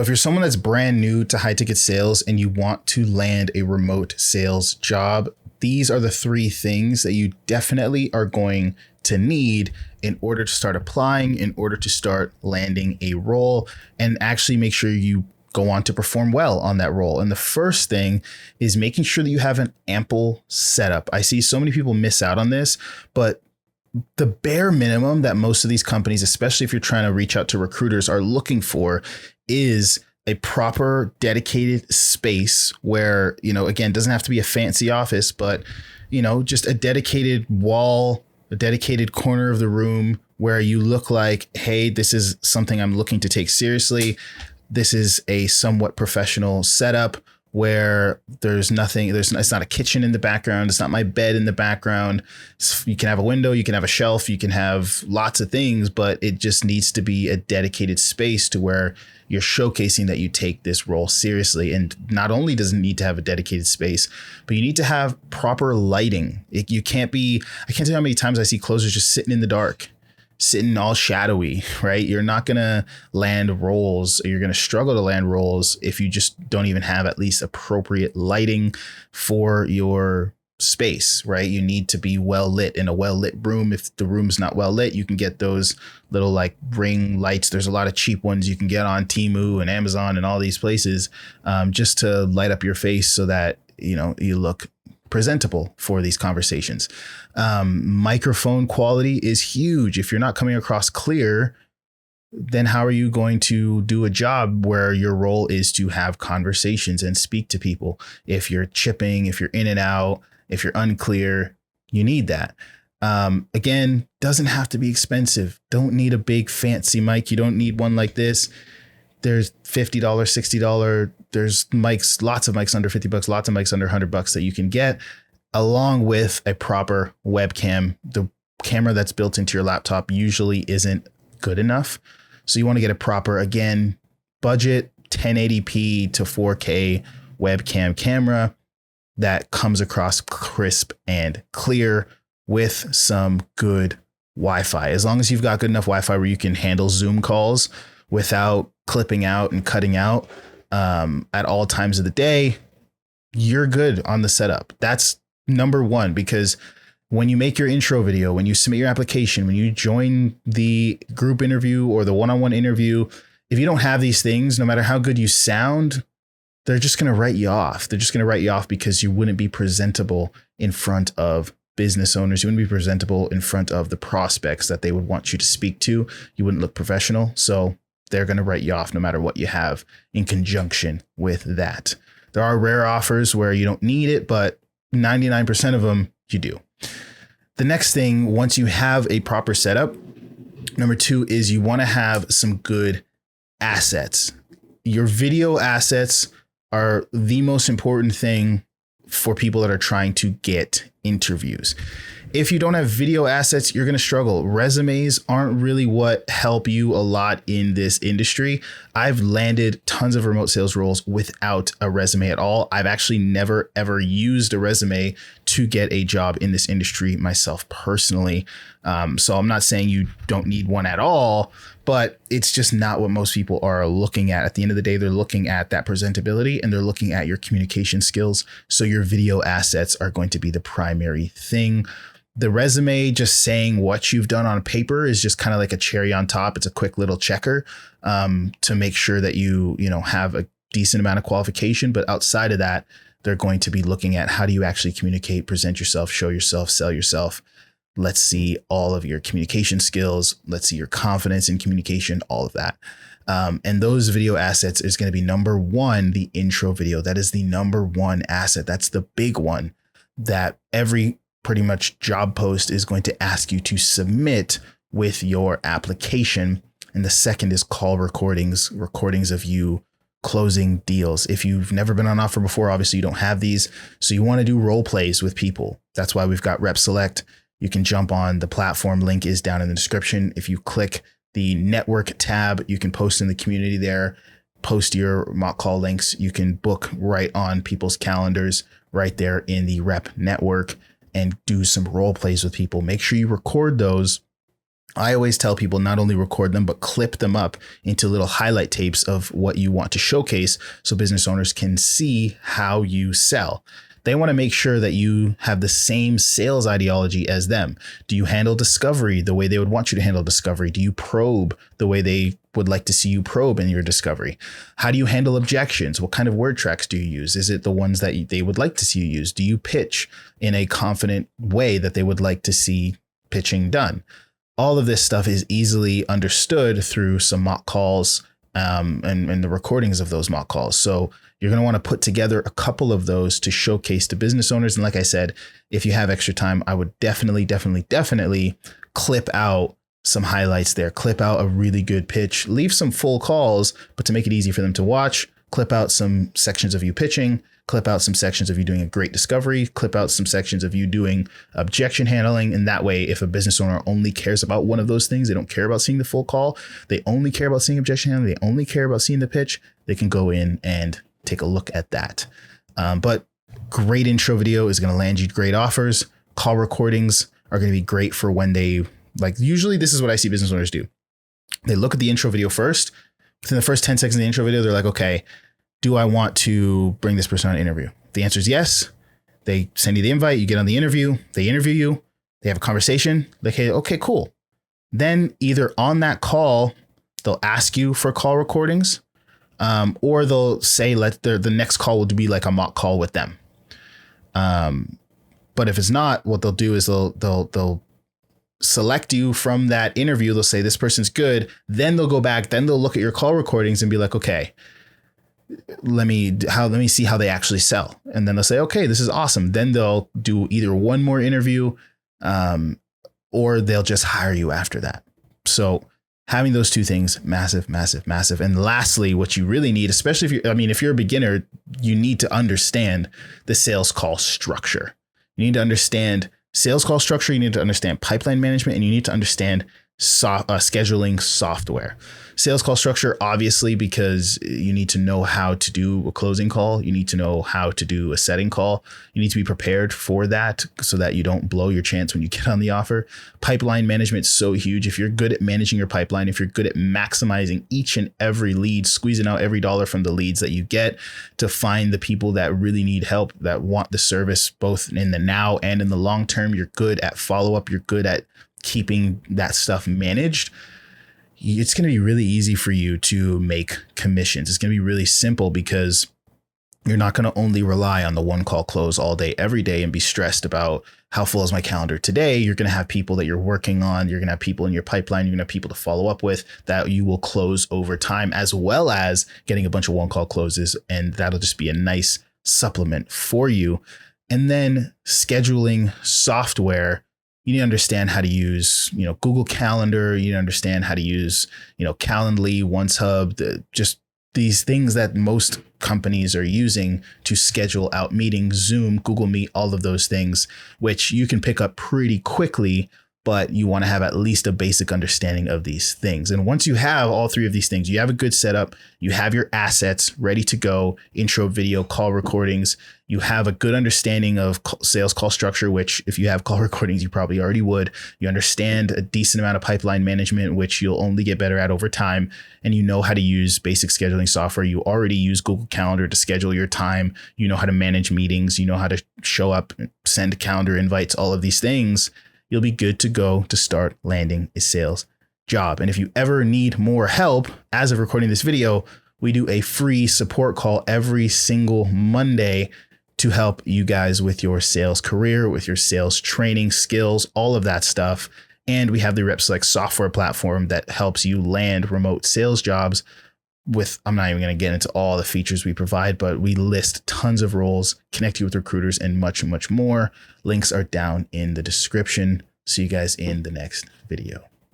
If you're someone that's brand new to high ticket sales and you want to land a remote sales job, these are the three things that you definitely are going to need in order to start applying, in order to start landing a role, and actually make sure you go on to perform well on that role. And the first thing is making sure that you have an ample setup. I see so many people miss out on this, but the bare minimum that most of these companies, especially if you're trying to reach out to recruiters, are looking for is a proper dedicated space where, again, doesn't have to be a fancy office, but, just a dedicated wall, a dedicated corner of the room where you look like, hey, this is something I'm looking to take seriously. This is a somewhat professional setup where it's not a kitchen in the background. It's not my bed in the background. You can have a window, you can have a shelf, you can have lots of things, but it just needs to be a dedicated space to where you're showcasing that you take this role seriously. And not only does it need to have a dedicated space, but you need to have proper lighting. I can't tell you how many times I see closers just sitting in the dark, sitting all shadowy, right? You're not going to land roles, or you're going to struggle to land roles if you just don't even have at least appropriate lighting for your space, right? You need to be well lit in a well lit room. If the room's not well lit, you can get those little like ring lights. There's a lot of cheap ones you can get on Temu and Amazon and all these places, just to light up your face so that, you look presentable for these conversations. Microphone quality is huge. If you're not coming across clear, then how are you going to do a job where your role is to have conversations and speak to people? If you're chipping, if you're in and out, if you're unclear, you need that. Again, doesn't have to be expensive. Don't need a big fancy mic. You don't need one like this. There's $50, $60. There's mics, lots of mics under $50, lots of mics under $100 that you can get, along with a proper webcam. The camera that's built into your laptop usually isn't good enough. So you want to get a proper, again, budget 1080p to 4K webcam camera that comes across crisp and clear with some good Wi-Fi. As long as you've got good enough Wi-Fi where you can handle Zoom calls without clipping out and cutting out at all times of the day, you're good on the setup. That's number one, because when you make your intro video, when you submit your application, when you join the group interview or the one-on-one interview, if you don't have these things, no matter how good you sound, they're just going to write you off. They're just going to write you off because you wouldn't be presentable in front of business owners. You wouldn't be presentable in front of the prospects that they would want you to speak to. You wouldn't look professional. So they're going to write you off no matter what you have in conjunction with that. There are rare offers where you don't need it, but 99% of them you do. The next thing, once you have a proper setup, number two is you want to have some good assets. Your video assets are the most important thing for people that are trying to get interviews. If you don't have video assets, you're going to struggle. Resumes aren't really what help you a lot in this industry. I've landed tons of remote sales roles without a resume at all. I've actually never, ever used a resume to get a job in this industry myself personally. So I'm not saying you don't need one at all, but it's just not what most people are looking at. At the end of the day, they're looking at that presentability and they're looking at your communication skills. So your video assets are going to be the primary thing. The resume, just saying what you've done on paper, is just kind of like a cherry on top. It's a quick little checker to make sure that you have a decent amount of qualification. But outside of that, they're going to be looking at how do you actually communicate, present yourself, show yourself, sell yourself. Let's see all of your communication skills. Let's see your confidence in communication, all of that. And those video assets is going to be number one, the intro video. That is the number one asset. That's the big one that every pretty much job post is going to ask you to submit with your application. And the second is call recordings of you closing deals. If you've never been on offer before, obviously you don't have these. So you want to do role plays with people. That's why we've got Rep Select. You can jump on the platform. Link is down in the description. If you click the network tab, you can post in the community there, post your mock call links. You can book right on people's calendars right there in the Rep network and do some role plays with people. Make sure you record those I always tell people not only record them, but clip them up into little highlight tapes of what you want to showcase so business owners can see how you sell. They want to make sure that you have the same sales ideology as them. Do you handle discovery the way they would want you to handle discovery? Do you probe the way they would like to see you probe in your discovery? How do you handle objections? What kind of word tracks do you use? Is it the ones that they would like to see you use? Do you pitch in a confident way that they would like to see pitching done? All of this stuff is easily understood through some mock calls and the recordings of those mock calls. So you're going to want to put together a couple of those to showcase to business owners. And like I said, if you have extra time, I would definitely clip out some highlights there, clip out a really good pitch, leave some full calls, but to make it easy for them to watch, clip out some sections of you pitching, clip out some sections of you doing a great discovery, clip out some sections of you doing objection handling. And that way, if a business owner only cares about one of those things, they don't care about seeing the full call, they only care about seeing objection handling, they only care about seeing the pitch, they can go in and take a look at that. But great intro video is going to land you great offers. Call recordings are going to be great for when they, like, usually this is what I see business owners do. They look at the intro video first. Within the first 10 seconds of the intro video, they're like, okay, do I want to bring this person on an interview? The answer is yes. They send you the invite, you get on the interview, they interview you, they have a conversation, like, hey, okay, cool. Then either on that call, they'll ask you for call recordings, or they'll say the next call will be like a mock call with them. But if it's not, what they'll do is they'll select you from that interview. They'll say this person's good. Then they'll go back. Then they'll look at your call recordings and be like, okay, let me see how they actually sell. And then they'll say, okay, this is awesome. Then they'll do either one more interview, or they'll just hire you after that. So having those two things, massive. And lastly, what you really need, especially if you're a beginner, you need to understand the sales call structure. You need to understand sales call structure. You need to understand pipeline management, and you need to understand scheduling software. Sales call structure, obviously, because you need to know how to do a closing call. You need to know how to do a setting call. You need to be prepared for that so that you don't blow your chance when you get on the offer. Pipeline management is so huge. If you're good at managing your pipeline, if you're good at maximizing each and every lead, squeezing out every dollar from the leads that you get to find the people that really need help, that want the service, both in the now and in the long term, you're good at follow-up. You're good at keeping that stuff managed. It's going to be really easy for you to make commissions. It's going to be really simple because you're not going to only rely on the one call close all day, every day, and be stressed about how full is my calendar today. You're going to have people that you're working on. You're going to have people in your pipeline. You're going to have people to follow up with that you will close over time, as well as getting a bunch of one call closes. And that'll just be a nice supplement for you. And then scheduling software. You need to understand how to use, Google Calendar. You need to understand how to use, Calendly, OneHub, just these things that most companies are using to schedule out meetings, Zoom, Google Meet, all of those things, which you can pick up pretty quickly, but you want to have at least a basic understanding of these things. And once you have all three of these things, you have a good setup, you have your assets ready to go, intro video, call recordings, you have a good understanding of sales call structure, which if you have call recordings, you probably already would. You understand a decent amount of pipeline management, which you'll only get better at over time. And you know how to use basic scheduling software. You already use Google Calendar to schedule your time. You know how to manage meetings. You know how to show up, send calendar invites, all of these things. You'll be good to go to start landing a sales job. And if you ever need more help, as of recording this video, we do a free support call every single Monday to help you guys with your sales career, with your sales training skills, all of that stuff. And we have the RepSelect software platform that helps you land remote sales jobs with, I'm not even going to get into all the features we provide, but we list tons of roles, connect you with recruiters, and much, much more. Links are down in the description. See you guys in the next video.